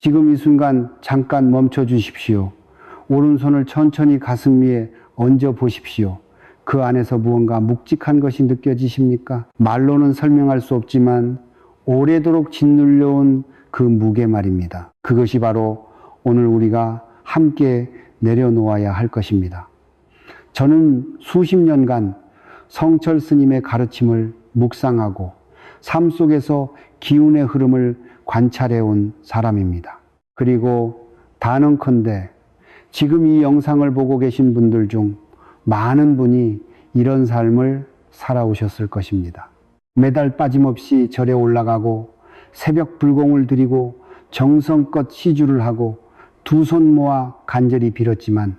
지금 이 순간 잠깐 멈춰 주십시오. 오른손을 천천히 가슴 위에 얹어 보십시오. 그 안에서 무언가 묵직한 것이 느껴지십니까? 말로는 설명할 수 없지만 오래도록 짓눌려온 그 무게 말입니다. 그것이 바로 오늘 우리가 함께 내려놓아야 할 것입니다. 저는 수십 년간 성철 스님의 가르침을 묵상하고 삶 속에서 기운의 흐름을 관찰해 온 사람입니다. 그리고 단언컨대 지금 이 영상을 보고 계신 분들 중 많은 분이 이런 삶을 살아오셨을 것입니다. 매달 빠짐없이 절에 올라가고 새벽 불공을 드리고 정성껏 시주를 하고 두 손 모아 간절히 빌었지만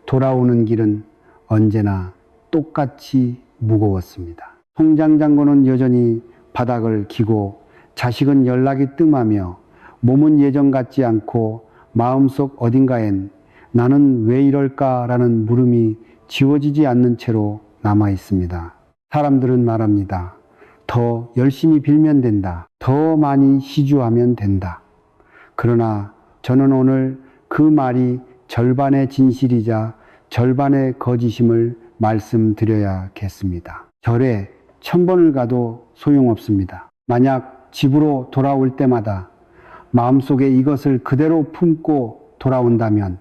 돌아오는 길은 언제나 똑같이 무거웠습니다. 송장 장군은 여전히 바닥을 기고 자식은 연락이 뜸하며 몸은 예전 같지 않고 마음속 어딘가엔 나는 왜 이럴까라는 물음이 지워지지 않는 채로 남아 있습니다. 사람들은 말합니다. 더 열심히 빌면 된다. 더 많이 시주하면 된다. 그러나 저는 오늘 그 말이 절반의 진실이자 절반의 거짓임을 말씀드려야겠습니다. 절에 1000번을 가도 소용없습니다. 만약 집으로 돌아올 때마다 마음속에 이것을 그대로 품고 돌아온다면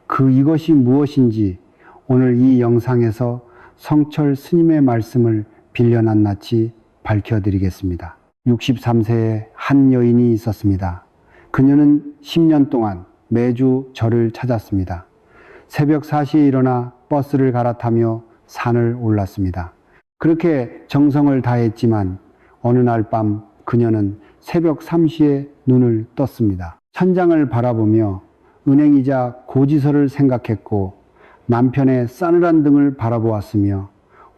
그 이것이 무엇인지 오늘 이 영상에서 성철 스님의 말씀을 빌려낱낱이 밝혀드리겠습니다. 63세의 한 여인이 있었습니다. 그녀는 10년 동안 매주 절을 찾았습니다. 새벽 4시에 일어나 버스를 갈아타며 산을 올랐습니다. 그렇게 정성을 다했지만 어느 날 밤 그녀는 새벽 3시에 눈을 떴습니다. 천장을 바라보며 은행이자 고지서를 생각했고 남편의 싸늘한 등을 바라보았으며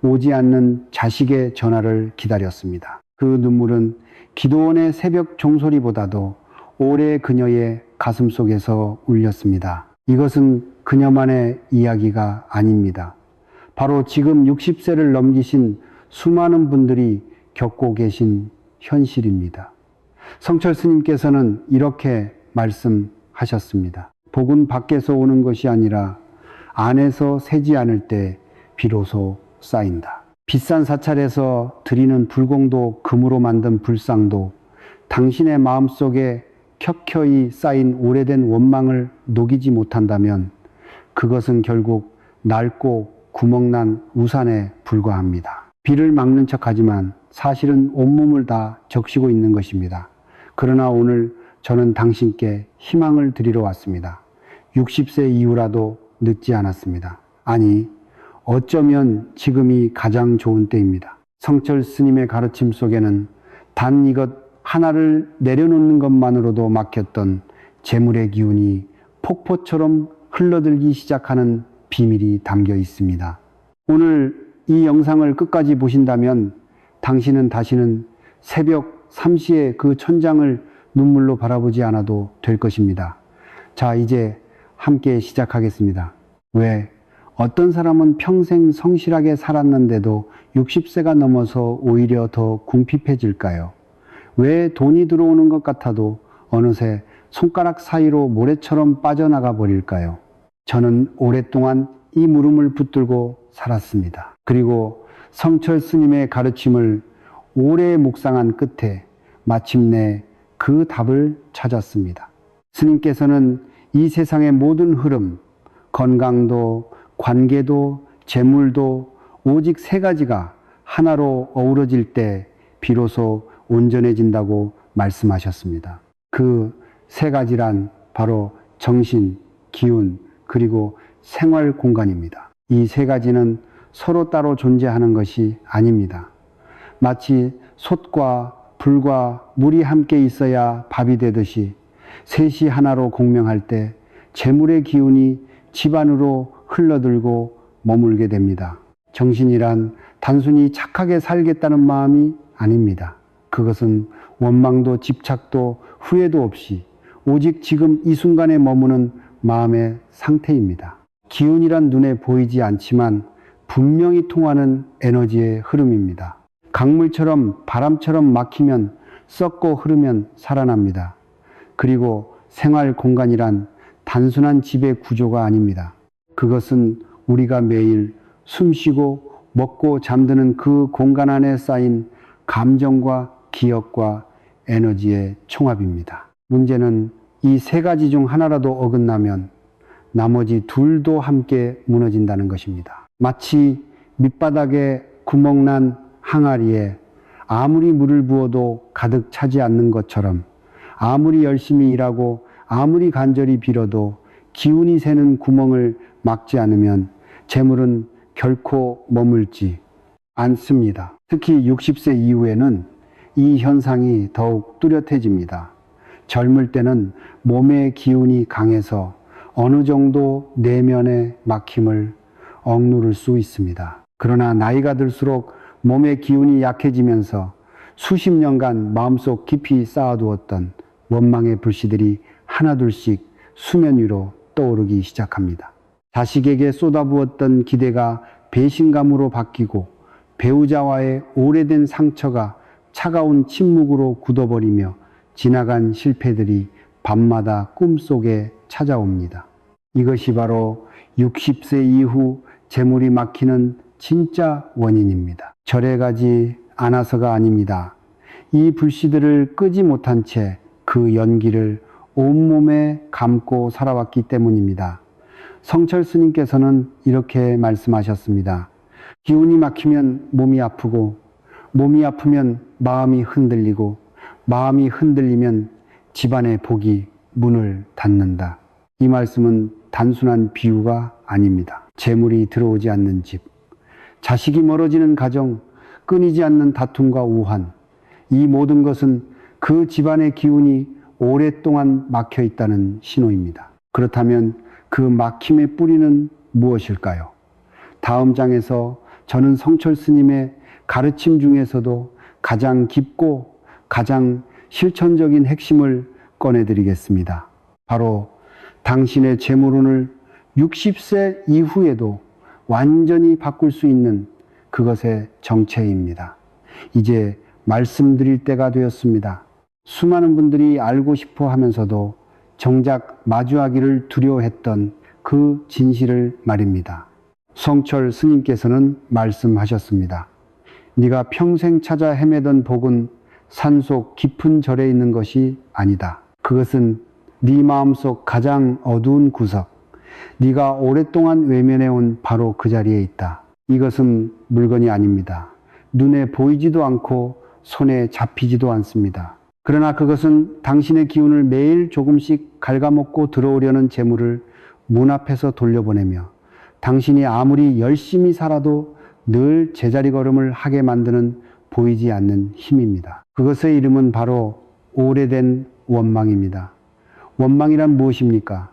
오지 않는 자식의 전화를 기다렸습니다. 그 눈물은 기도원의 새벽 종소리보다도 오래 그녀의 가슴 속에서 울렸습니다. 이것은 그녀만의 이야기가 아닙니다. 바로 지금 60세를 넘기신 수많은 분들이 겪고 계신 현실입니다. 성철 스님께서는 이렇게 말씀하셨습니다. 복은 밖에서 오는 것이 아니라 안에서 새지 않을 때 비로소 쌓인다. 비싼 사찰에서 드리는 불공도 금으로 만든 불상도 당신의 마음속에 켜켜이 쌓인 오래된 원망을 녹이지 못한다면 그것은 결국 낡고 구멍난 우산에 불과합니다. 비를 막는 척하지만 사실은 온몸을 다 적시고 있는 것입니다. 그러나 오늘 저는 당신께 희망을 드리러 왔습니다. 60세 이후라도 늦지 않았습니다. 아니, 어쩌면 지금이 가장 좋은 때입니다. 성철 스님의 가르침 속에는 단 이것 하나를 내려놓는 것만으로도 막혔던 재물의 기운이 폭포처럼 흘러들기 시작하는 비밀이 담겨 있습니다. 오늘 이 영상을 끝까지 보신다면 당신은 다시는 새벽 3시에 그 천장을 눈물로 바라보지 않아도 될 것입니다. 자, 이제 함께 시작하겠습니다. 왜? 어떤 사람은 평생 성실하게 살았는데도 60세가 넘어서 오히려 더 궁핍해질까요? 왜 돈이 들어오는 것 같아도 어느새 손가락 사이로 모래처럼 빠져나가 버릴까요? 저는 오랫동안 이 물음을 붙들고 살았습니다. 그리고 성철 스님의 가르침을 오래 묵상한 끝에 마침내 그 답을 찾았습니다. 스님께서는 이 세상의 모든 흐름, 건강도, 관계도, 재물도 오직 세 가지가 하나로 어우러질 때 비로소 온전해진다고 말씀하셨습니다. 그 세 가지란 바로 정신, 기운, 그리고 생활 공간입니다. 이 세 가지는 서로 따로 존재하는 것이 아닙니다. 마치 솥과 불과 물이 함께 있어야 밥이 되듯이 셋이 하나로 공명할 때 재물의 기운이 집안으로 흘러들고 머물게 됩니다. 정신이란 단순히 착하게 살겠다는 마음이 아닙니다. 그것은 원망도 집착도 후회도 없이 오직 지금 이 순간에 머무는 마음의 상태입니다. 기운이란 눈에 보이지 않지만 분명히 통하는 에너지의 흐름입니다. 강물처럼 바람처럼 막히면 썩고 흐르면 살아납니다. 그리고 생활 공간이란 단순한 집의 구조가 아닙니다. 그것은 우리가 매일 숨쉬고 먹고 잠드는 그 공간 안에 쌓인 감정과 기억과 에너지의 총합입니다. 문제는 이 세 가지 중 하나라도 어긋나면 나머지 둘도 함께 무너진다는 것입니다. 마치 밑바닥에 구멍난 항아리에 아무리 물을 부어도 가득 차지 않는 것처럼 아무리 열심히 일하고 아무리 간절히 빌어도 기운이 새는 구멍을 막지 않으면 재물은 결코 머물지 않습니다. 특히 60세 이후에는 이 현상이 더욱 뚜렷해집니다. 젊을 때는 몸의 기운이 강해서 어느 정도 내면의 막힘을 억누를 수 있습니다. 그러나 나이가 들수록 몸의 기운이 약해지면서 수십 년간 마음속 깊이 쌓아두었던 원망의 불씨들이 하나둘씩 수면 위로 떠오르기 시작합니다. 자식에게 쏟아부었던 기대가 배신감으로 바뀌고 배우자와의 오래된 상처가 차가운 침묵으로 굳어버리며 지나간 실패들이 밤마다 꿈속에 찾아옵니다. 이것이 바로 60세 이후 재물이 막히는 진짜 원인입니다. 절에 가지 않아서가 아닙니다. 이 불씨들을 끄지 못한 채 그 연기를 온몸에 감고 살아왔기 때문입니다. 성철 스님께서는 이렇게 말씀하셨습니다. 기운이 막히면 몸이 아프고 몸이 아프면 마음이 흔들리고 마음이 흔들리면 집안의 복이 문을 닫는다. 이 말씀은 단순한 비유가 아닙니다. 재물이 들어오지 않는 집, 자식이 멀어지는 가정, 끊이지 않는 다툼과 우환, 이 모든 것은 그 집안의 기운이 오랫동안 막혀 있다는 신호입니다. 그렇다면 그 막힘의 뿌리는 무엇일까요? 다음 장에서 저는 성철 스님의 가르침 중에서도 가장 깊고 가장 실천적인 핵심을 꺼내드리겠습니다. 바로 당신의 재물운을 60세 이후에도 완전히 바꿀 수 있는 그것의 정체입니다. 이제 말씀드릴 때가 되었습니다. 수많은 분들이 알고 싶어 하면서도 정작 마주하기를 두려워했던 그 진실을 말입니다. 성철 스님께서는 말씀하셨습니다. 네가 평생 찾아 헤매던 복은 산속 깊은 절에 있는 것이 아니다. 그것은 네 마음속 가장 어두운 구석, 네가 오랫동안 외면해온 바로 그 자리에 있다. 이것은 물건이 아닙니다. 눈에 보이지도 않고 손에 잡히지도 않습니다. 그러나 그것은 당신의 기운을 매일 조금씩 갉아먹고 들어오려는 재물을 문 앞에서 돌려보내며 당신이 아무리 열심히 살아도 늘 제자리 걸음을 하게 만드는 보이지 않는 힘입니다. 그것의 이름은 바로 오래된 원망입니다. 원망이란 무엇입니까?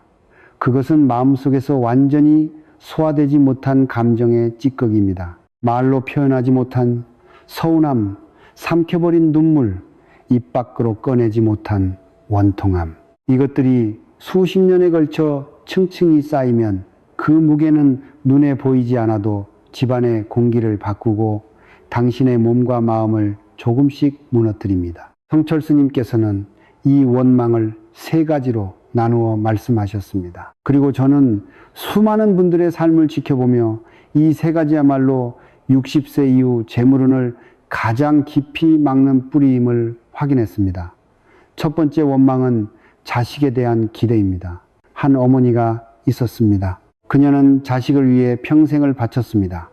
그것은 마음속에서 완전히 소화되지 못한 감정의 찌꺼기입니다. 말로 표현하지 못한 서운함, 삼켜버린 눈물, 입 밖으로 꺼내지 못한 원통함. 이것들이 수십 년에 걸쳐 층층이 쌓이면 그 무게는 눈에 보이지 않아도 집안의 공기를 바꾸고 당신의 몸과 마음을 조금씩 무너뜨립니다. 성철 스님께서는 이 원망을 세 가지로 나누어 말씀하셨습니다. 그리고 저는 수많은 분들의 삶을 지켜보며 이 세 가지야말로 60세 이후 재물운을 가장 깊이 막는 뿌리임을 확인했습니다. 첫 번째 원망은 자식에 대한 기대입니다. 한 어머니가 있었습니다. 그녀는 자식을 위해 평생을 바쳤습니다.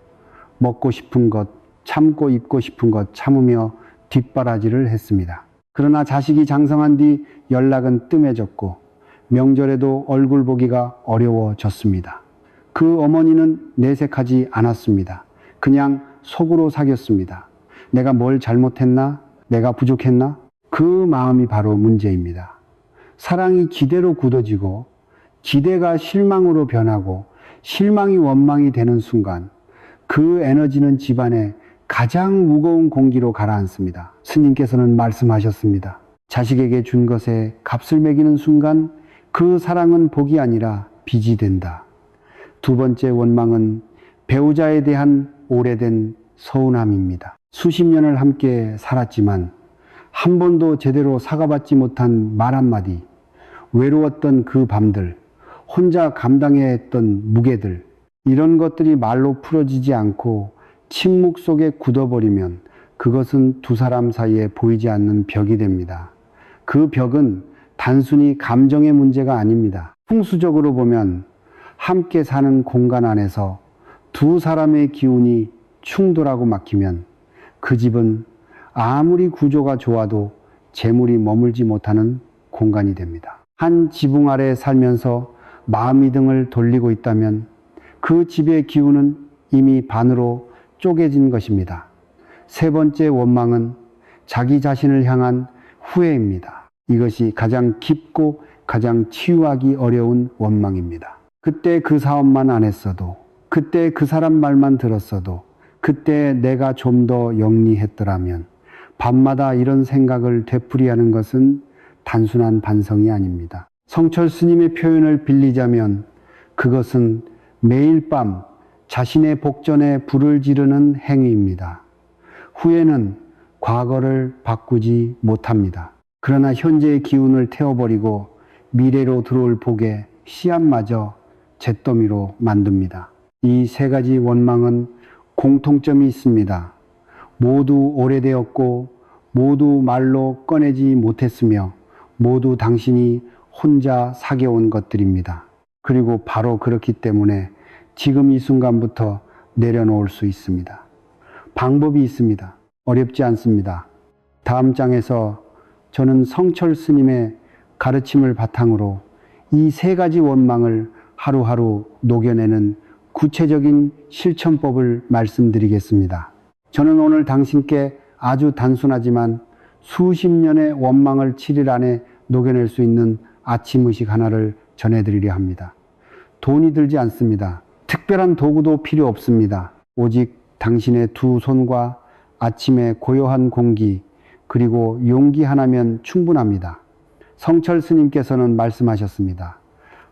먹고 싶은 것, 참고 입고 싶은 것 참으며 뒷바라지를 했습니다. 그러나 자식이 장성한 뒤 연락은 뜸해졌고 명절에도 얼굴 보기가 어려워졌습니다. 그 어머니는 내색하지 않았습니다. 그냥 속으로 사귀었습니다. 내가 뭘 잘못했나? 내가 부족했나? 그 마음이 바로 문제입니다. 사랑이 기대로 굳어지고 기대가 실망으로 변하고 실망이 원망이 되는 순간 그 에너지는 집안에 가장 무거운 공기로 가라앉습니다. 스님께서는 말씀하셨습니다. 자식에게 준 것에 값을 매기는 순간 그 사랑은 복이 아니라 빚이 된다. 두 번째 원망은 배우자에 대한 오래된 서운함입니다. 수십 년을 함께 살았지만 한 번도 제대로 사과받지 못한 말 한마디, 외로웠던 그 밤들, 혼자 감당해야 했던 무게들, 이런 것들이 말로 풀어지지 않고 침묵 속에 굳어버리면 그것은 두 사람 사이에 보이지 않는 벽이 됩니다. 그 벽은 단순히 감정의 문제가 아닙니다. 풍수적으로 보면 함께 사는 공간 안에서 두 사람의 기운이 충돌하고 막히면 그 집은 아무리 구조가 좋아도 재물이 머물지 못하는 공간이 됩니다. 한 지붕 아래 살면서 마음이 등을 돌리고 있다면 그 집의 기운은 이미 반으로 쪼개진 것입니다. 세 번째 원망은 자기 자신을 향한 후회입니다. 이것이 가장 깊고 가장 치유하기 어려운 원망입니다. 그때 그 사업만 안 했어도, 그때 그 사람 말만 들었어도, 그때 내가 좀 더 영리했더라면, 밤마다 이런 생각을 되풀이하는 것은 단순한 반성이 아닙니다. 성철 스님의 표현을 빌리자면 그것은 매일 밤 자신의 복전에 불을 지르는 행위입니다. 후회는 과거를 바꾸지 못합니다. 그러나 현재의 기운을 태워버리고 미래로 들어올 복의 씨앗마저 잿더미로 만듭니다. 이 세 가지 원망은 공통점이 있습니다. 모두 오래되었고 모두 말로 꺼내지 못했으며 모두 당신이 혼자 사겨온 것들입니다. 그리고 바로 그렇기 때문에 지금 이 순간부터 내려놓을 수 있습니다. 방법이 있습니다. 어렵지 않습니다. 다음 장에서 저는 성철 스님의 가르침을 바탕으로 이 세 가지 원망을 하루하루 녹여내는 구체적인 실천법을 말씀드리겠습니다. 저는 오늘 당신께 아주 단순하지만 수십 년의 원망을 7일 안에 녹여낼 수 있는 아침 의식 하나를 전해드리려 합니다. 돈이 들지 않습니다. 특별한 도구도 필요 없습니다. 오직 당신의 두 손과 아침의 고요한 공기 그리고 용기 하나면 충분합니다. 성철 스님께서는 말씀하셨습니다.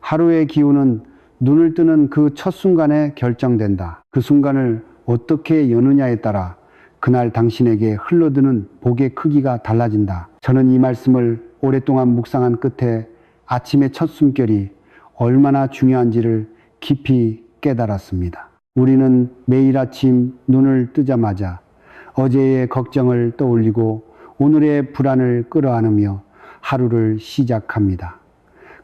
하루의 기운은 눈을 뜨는 그 첫 순간에 결정된다. 그 순간을 어떻게 여느냐에 따라 그날 당신에게 흘러드는 복의 크기가 달라진다. 저는 이 말씀을 오랫동안 묵상한 끝에 아침의 첫 숨결이 얼마나 중요한지를 깊이 깨달았습니다. 우리는 매일 아침 눈을 뜨자마자 어제의 걱정을 떠올리고 오늘의 불안을 끌어안으며 하루를 시작합니다.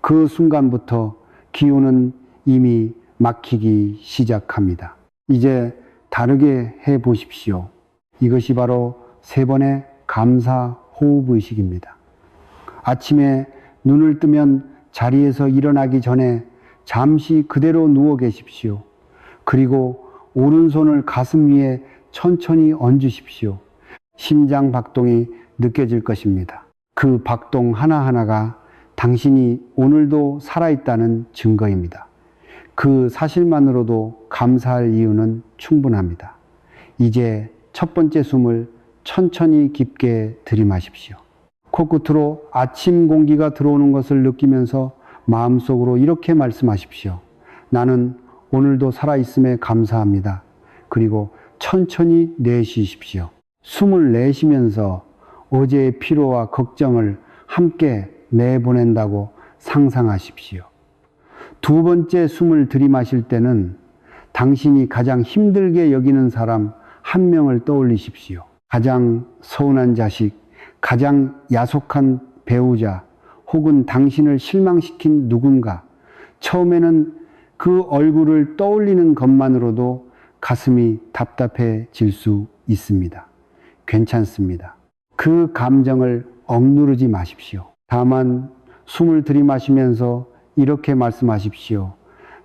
그 순간부터 기운은 이미 막히기 시작합니다. 이제 다르게 해 보십시오. 이것이 바로 세 번의 감사 호흡 의식입니다. 아침에 눈을 뜨면 자리에서 일어나기 전에 잠시 그대로 누워 계십시오. 그리고 오른손을 가슴 위에 천천히 얹으십시오. 심장 박동이 느껴질 것입니다. 그 박동 하나하나가 당신이 오늘도 살아있다는 증거입니다. 그 사실만으로도 감사할 이유는 충분합니다. 이제 첫 번째 숨을 천천히 깊게 들이마십시오. 코끝으로 아침 공기가 들어오는 것을 느끼면서 마음속으로 이렇게 말씀하십시오. 나는 오늘도 살아있음에 감사합니다. 그리고 천천히 내쉬십시오. 숨을 내쉬면서 어제의 피로와 걱정을 함께 내보낸다고 상상하십시오. 두 번째 숨을 들이마실 때는 당신이 가장 힘들게 여기는 사람 한 명을 떠올리십시오. 가장 서운한 자식, 가장 야속한 배우자, 혹은 당신을 실망시킨 누군가. 처음에는 그 얼굴을 떠올리는 것만으로도 가슴이 답답해질 수 있습니다. 괜찮습니다. 그 감정을 억누르지 마십시오. 다만 숨을 들이마시면서 이렇게 말씀하십시오.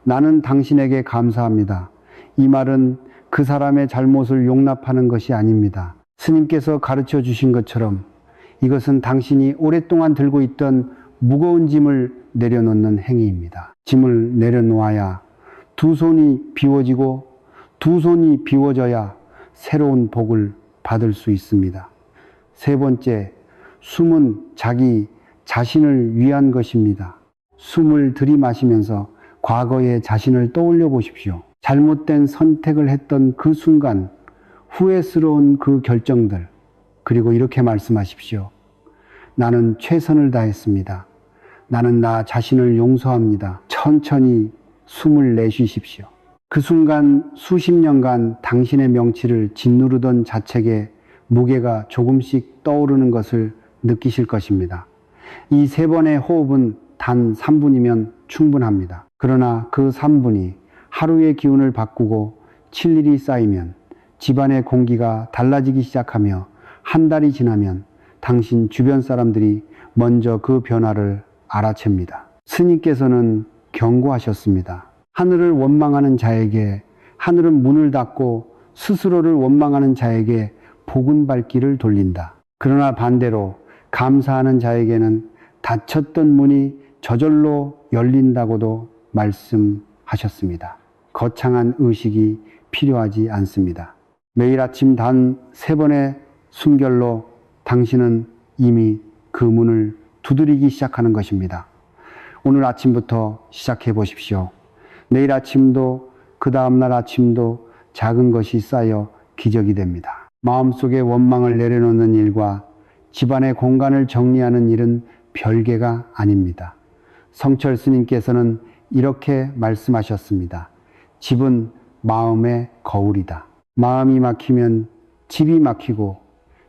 나는 당신에게 감사합니다. 이 말은 그 사람의 잘못을 용납하는 것이 아닙니다. 스님께서 가르쳐 주신 것처럼 이것은 당신이 오랫동안 들고 있던 무거운 짐을 내려놓는 행위입니다. 짐을 내려놓아야 두 손이 비워지고 두 손이 비워져야 새로운 복을 받을 수 있습니다. 세 번째, 숨은 자기 자신을 위한 것입니다. 숨을 들이마시면서 과거의 자신을 떠올려 보십시오. 잘못된 선택을 했던 그 순간, 후회스러운 그 결정들, 그리고 이렇게 말씀하십시오. 나는 최선을 다했습니다. 나는 나 자신을 용서합니다. 천천히 숨을 내쉬십시오. 그 순간 수십 년간 당신의 명치를 짓누르던 자책의 무게가 조금씩 떠오르는 것을 느끼실 것입니다. 이 3번의 호흡은 단 3분이면 충분합니다. 그러나 그 3분이 하루의 기운을 바꾸고 7일이 쌓이면 집안의 공기가 달라지기 시작하며 한 달이 지나면 당신 주변 사람들이 먼저 그 변화를 알아챕니다. 스님께서는 경고하셨습니다. 하늘을 원망하는 자에게 하늘은 문을 닫고 스스로를 원망하는 자에게 복은 발길을 돌린다. 그러나 반대로 감사하는 자에게는 닫혔던 문이 저절로 열린다고도 말씀하셨습니다. 거창한 의식이 필요하지 않습니다. 매일 아침 단 3번의 숨결로 당신은 이미 그 문을 두드리기 시작하는 것입니다. 오늘 아침부터 시작해 보십시오. 내일 아침도 그 다음날 아침도 작은 것이 쌓여 기적이 됩니다. 마음속에 원망을 내려놓는 일과 집안의 공간을 정리하는 일은 별개가 아닙니다. 성철 스님께서는 이렇게 말씀하셨습니다. 집은 마음의 거울이다. 마음이 막히면 집이 막히고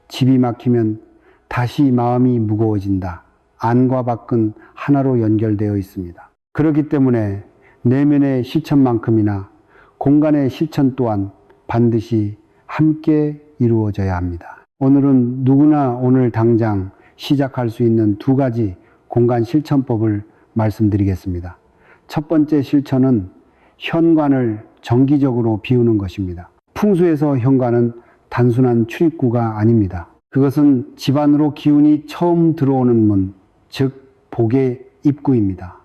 집이 막히면 다시 마음이 무거워진다. 안과 밖은 하나로 연결되어 있습니다. 그렇기 때문에 내면의 실천만큼이나 공간의 실천 또한 반드시 함께 이루어져야 합니다. 오늘은 누구나 오늘 당장 시작할 수 있는 2가지 공간 실천법을 말씀드리겠습니다. 첫 번째 실천은 현관을 정기적으로 비우는 것입니다. 풍수에서 현관은 단순한 출입구가 아닙니다. 그것은 집 안으로 기운이 처음 들어오는 문, 즉 복의 입구입니다.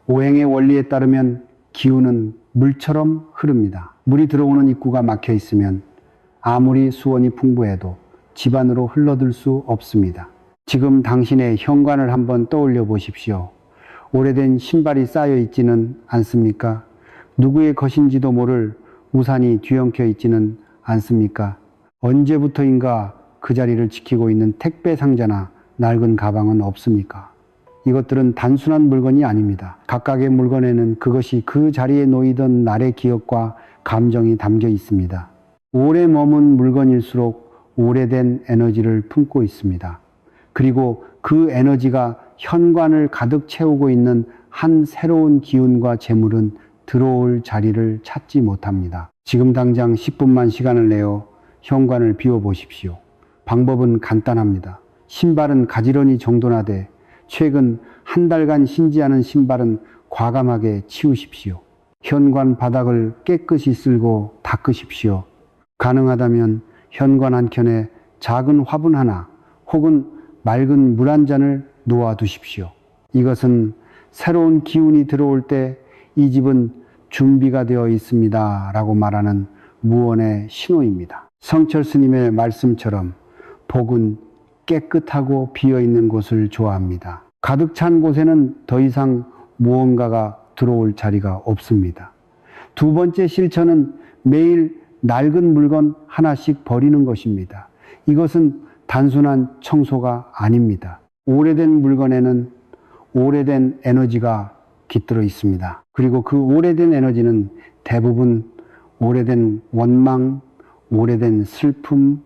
오행의 원리에 따르면 기운은 물처럼 흐릅니다. 물이 들어오는 입구가 막혀 있으면 아무리 수원이 풍부해도 집 안으로 흘러들 수 없습니다. 지금 당신의 현관을 한번 떠올려 보십시오. 오래된 신발이 쌓여 있지는 않습니까? 누구의 것인지도 모를 우산이 뒤엉켜 있지는 않습니까? 언제부터인가 그 자리를 지키고 있는 택배 상자나 낡은 가방은 없습니까? 이것들은 단순한 물건이 아닙니다. 각각의 물건에는 그것이 그 자리에 놓이던 날의 기억과 감정이 담겨 있습니다. 오래 머문 물건일수록 오래된 에너지를 품고 있습니다. 그리고 그 에너지가 현관을 가득 채우고 있는 한 새로운 기운과 재물은 들어올 자리를 찾지 못합니다. 지금 당장 10분만 시간을 내어 현관을 비워보십시오. 방법은 간단합니다. 신발은 가지런히 정돈하되 최근 한 달간 신지 않은 신발은 과감하게 치우십시오. 현관 바닥을 깨끗이 쓸고 닦으십시오. 가능하다면 현관 한켠에 작은 화분 하나 혹은 맑은 물 한 잔을 놓아두십시오. 이것은 새로운 기운이 들어올 때 이 집은 준비가 되어 있습니다 라고 말하는 무언의 신호입니다. 성철 스님의 말씀처럼 복은 깨끗하고 비어있는 곳을 좋아합니다. 가득 찬 곳에는 더 이상 무언가가 들어올 자리가 없습니다. 2번째 실천은 매일 낡은 물건 하나씩 버리는 것입니다. 이것은 단순한 청소가 아닙니다. 오래된 물건에는 오래된 에너지가 깃들어 있습니다. 그리고 그 오래된 에너지는 대부분 오래된 원망, 오래된 슬픔,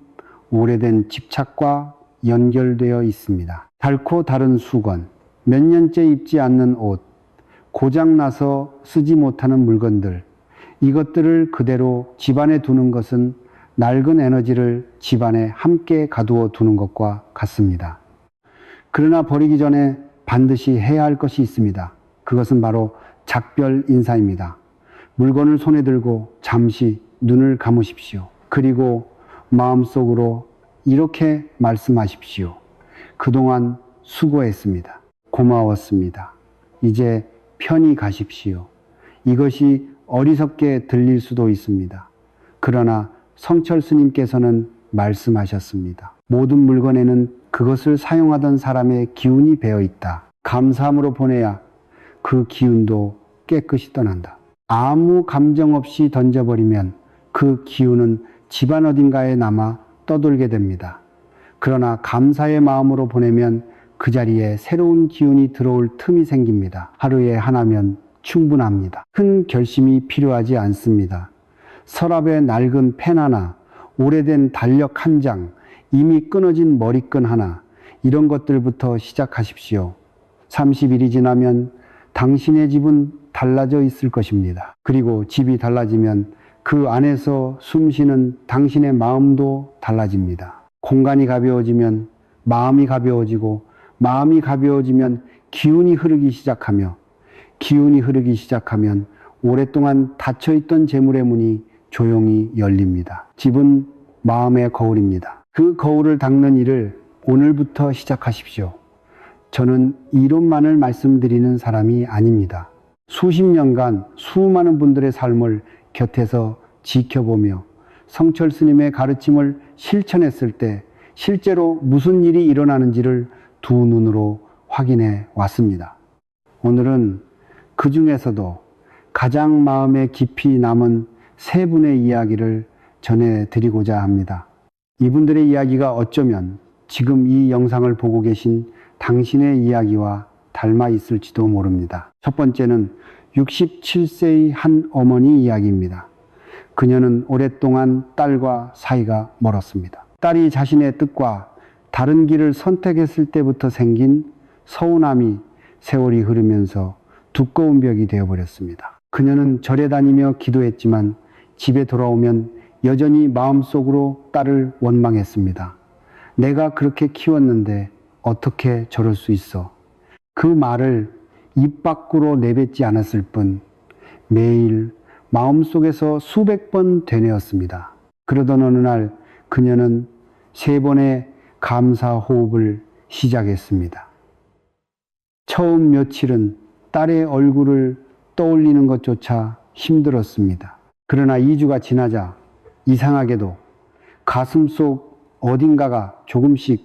오래된 집착과 연결되어 있습니다. 닳고 다른 수건, 몇 년째 입지 않는 옷, 고장나서 쓰지 못하는 물건들, 이것들을 그대로 집안에 두는 것은 낡은 에너지를 집안에 함께 가두어 두는 것과 같습니다. 그러나 버리기 전에 반드시 해야 할 것이 있습니다. 그것은 바로 작별 인사입니다. 물건을 손에 들고 잠시 눈을 감으십시오. 그리고 마음속으로 이렇게 말씀하십시오. 그동안 수고했습니다. 고마웠습니다. 이제 편히 가십시오. 이것이 어리석게 들릴 수도 있습니다. 그러나 성철 스님께서는 말씀하셨습니다. 모든 물건에는 그것을 사용하던 사람의 기운이 배어 있다. 감사함으로 보내야 그 기운도 깨끗이 떠난다. 아무 감정 없이 던져버리면 그 기운은 집안 어딘가에 남아 떠돌게 됩니다. 그러나 감사의 마음으로 보내면 그 자리에 새로운 기운이 들어올 틈이 생깁니다. 하루에 하나면 충분합니다. 큰 결심이 필요하지 않습니다. 서랍에 낡은 펜 하나, 오래된 달력 한 장, 이미 끊어진 머리끈 하나, 이런 것들부터 시작하십시오. 30일이 지나면 당신의 집은 달라져 있을 것입니다. 그리고 집이 달라지면 그 안에서 숨쉬는 당신의 마음도 달라집니다. 공간이 가벼워지면 마음이 가벼워지고, 마음이 가벼워지면 기운이 흐르기 시작하며, 기운이 흐르기 시작하면 오랫동안 닫혀있던 재물의 문이 조용히 열립니다. 집은 마음의 거울입니다. 그 거울을 닦는 일을 오늘부터 시작하십시오. 저는 이론만을 말씀드리는 사람이 아닙니다. 수십 년간 수많은 분들의 삶을 곁에서 지켜보며 성철 스님의 가르침을 실천했을 때 실제로 무슨 일이 일어나는지를 두 눈으로 확인해 왔습니다. 오늘은 그 중에서도 가장 마음에 깊이 남은 세 분의 이야기를 전해드리고자 합니다. 이분들의 이야기가 어쩌면 지금 이 영상을 보고 계신 당신의 이야기와 닮아 있을지도 모릅니다. 첫 번째는 67세의 한 어머니 이야기입니다. 그녀는 오랫동안 딸과 사이가 멀었습니다. 딸이 자신의 뜻과 다른 길을 선택했을 때부터 생긴 서운함이 세월이 흐르면서 두꺼운 벽이 되어버렸습니다. 그녀는 절에 다니며 기도했지만 집에 돌아오면 여전히 마음속으로 딸을 원망했습니다. 내가 그렇게 키웠는데 어떻게 저럴 수 있어? 그 말을 입 밖으로 내뱉지 않았을 뿐 매일 마음속에서 수백 번 되뇌었습니다. 그러던 어느 날 그녀는 3번의 감사 호흡을 시작했습니다. 처음 며칠은 딸의 얼굴을 떠올리는 것조차 힘들었습니다. 그러나 2주가 지나자 이상하게도 가슴속 어딘가가 조금씩